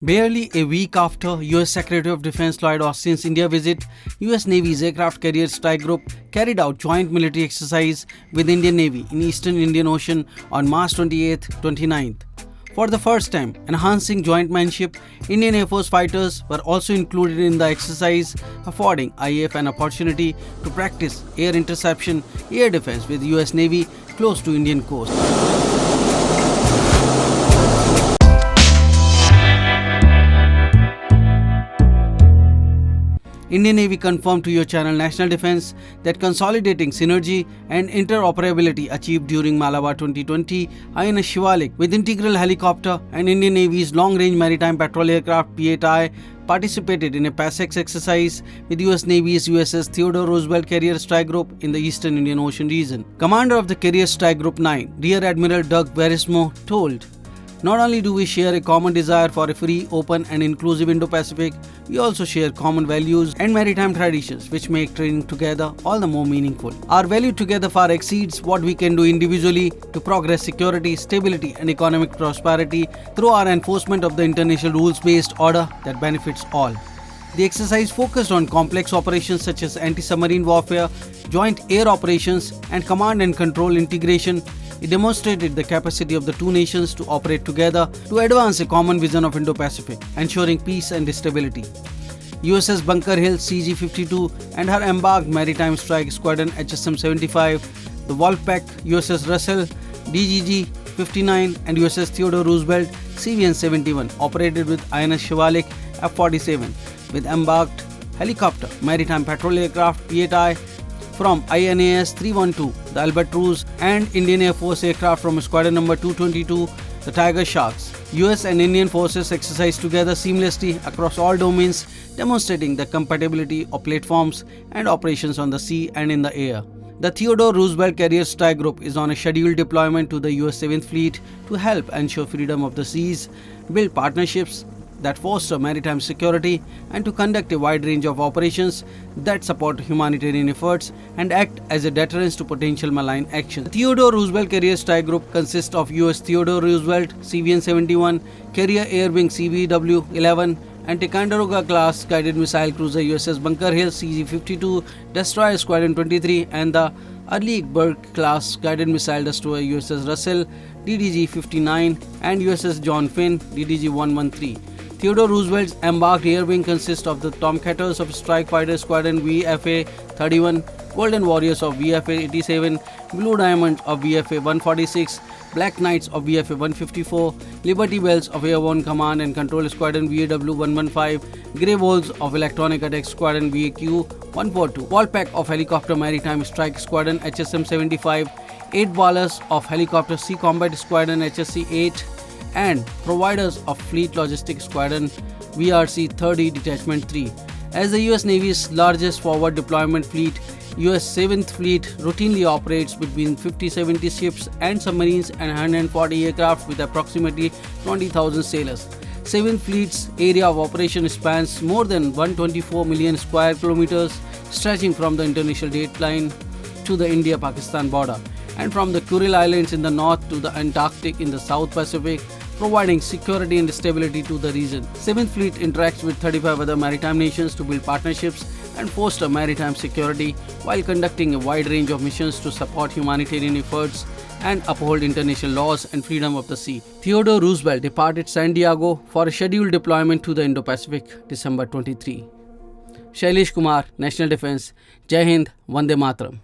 Barely a week after US Secretary of Defense Lloyd Austin's India visit, US Navy's Aircraft Carrier Strike Group carried out joint military exercise with Indian Navy in Eastern Indian Ocean on March 28-29th. For the first time, enhancing jointmanship, Indian Air Force fighters were also included in the exercise, affording IAF an opportunity to practice air interception, air defense with US Navy close to Indian coast. Indian Navy confirmed to your channel National Defense that consolidating synergy and interoperability achieved during Malabar 2020 INS Shivalik with integral helicopter and Indian Navy's long-range maritime patrol aircraft P-8I participated in a PASEX exercise with US Navy's USS Theodore Roosevelt Carrier Strike Group in the Eastern Indian Ocean region. Commander of the Carrier Strike Group 9, Rear Admiral Doug Verismo, told, "Not only do we share a common desire for a free, open and inclusive Indo-Pacific, we also share common values and maritime traditions which make training together all the more meaningful. Our value together far exceeds what we can do individually to progress security, stability and economic prosperity through our enforcement of the international rules-based order that benefits all." The exercise focused on complex operations such as anti-submarine warfare, joint air operations and command and control integration. It demonstrated the capacity of the two nations to operate together to advance a common vision of Indo-Pacific, ensuring peace and stability. USS Bunker Hill CG-52 and her embarked Maritime Strike Squadron HSM-75, the Wolfpack USS Russell DGG-59 and USS Theodore Roosevelt CVN-71 operated with INS Shivalik F-47 with embarked helicopter maritime patrol aircraft P-8I from INAS 312, the Albatross, and Indian Air Force aircraft from Squadron number 222, the Tiger Sharks. US and Indian forces exercised together seamlessly across all domains, demonstrating the compatibility of platforms and operations on the sea and in the air. The Theodore Roosevelt Carrier Strike Group is on a scheduled deployment to the US 7th Fleet to help ensure freedom of the seas, build partnerships that foster maritime security, and to conduct a wide range of operations that support humanitarian efforts and act as a deterrence to potential malign action. The Theodore Roosevelt Carrier Strike Group consists of US Theodore Roosevelt CVN-71, Carrier Air Wing CVW-11, and Ticonderoga class guided missile cruiser USS Bunker Hill CG-52, Destroyer Squadron 23, and the Arleigh class guided missile destroyer USS Russell DDG-59 and USS John Finn DDG-113. Theodore Roosevelt's embarked air wing consists of the Tomcatters of Strike Fighter Squadron VFA-31, Golden Warriors of VFA-87, Blue Diamonds of VFA-146, Black Knights of VFA-154, Liberty Bells of Airborne Command and Control Squadron VAW-115, Grey Wolves of Electronic Attack Squadron VAQ-142, Wolfpack of Helicopter Maritime Strike Squadron HSM-75, 8 Ballers of Helicopter Sea Combat Squadron HSC-8, and providers of Fleet Logistics Squadron VRC-30 Detachment 3. As the US Navy's largest forward deployment fleet, US 7th Fleet routinely operates between 50-70 ships and submarines and 140 aircraft with approximately 20,000 sailors. 7th Fleet's area of operation spans more than 124 million square kilometers, stretching from the international dateline to the India-Pakistan border, and from the Kuril Islands in the north to the Antarctic in the South Pacific, providing security and stability to the region. 7th Fleet interacts with 35 other maritime nations to build partnerships and foster maritime security while conducting a wide range of missions to support humanitarian efforts and uphold international laws and freedom of the sea. Theodore Roosevelt departed San Diego for a scheduled deployment to the Indo-Pacific, December 23. Shailesh Kumar, National Defense. Jai Hind, Vande Mataram.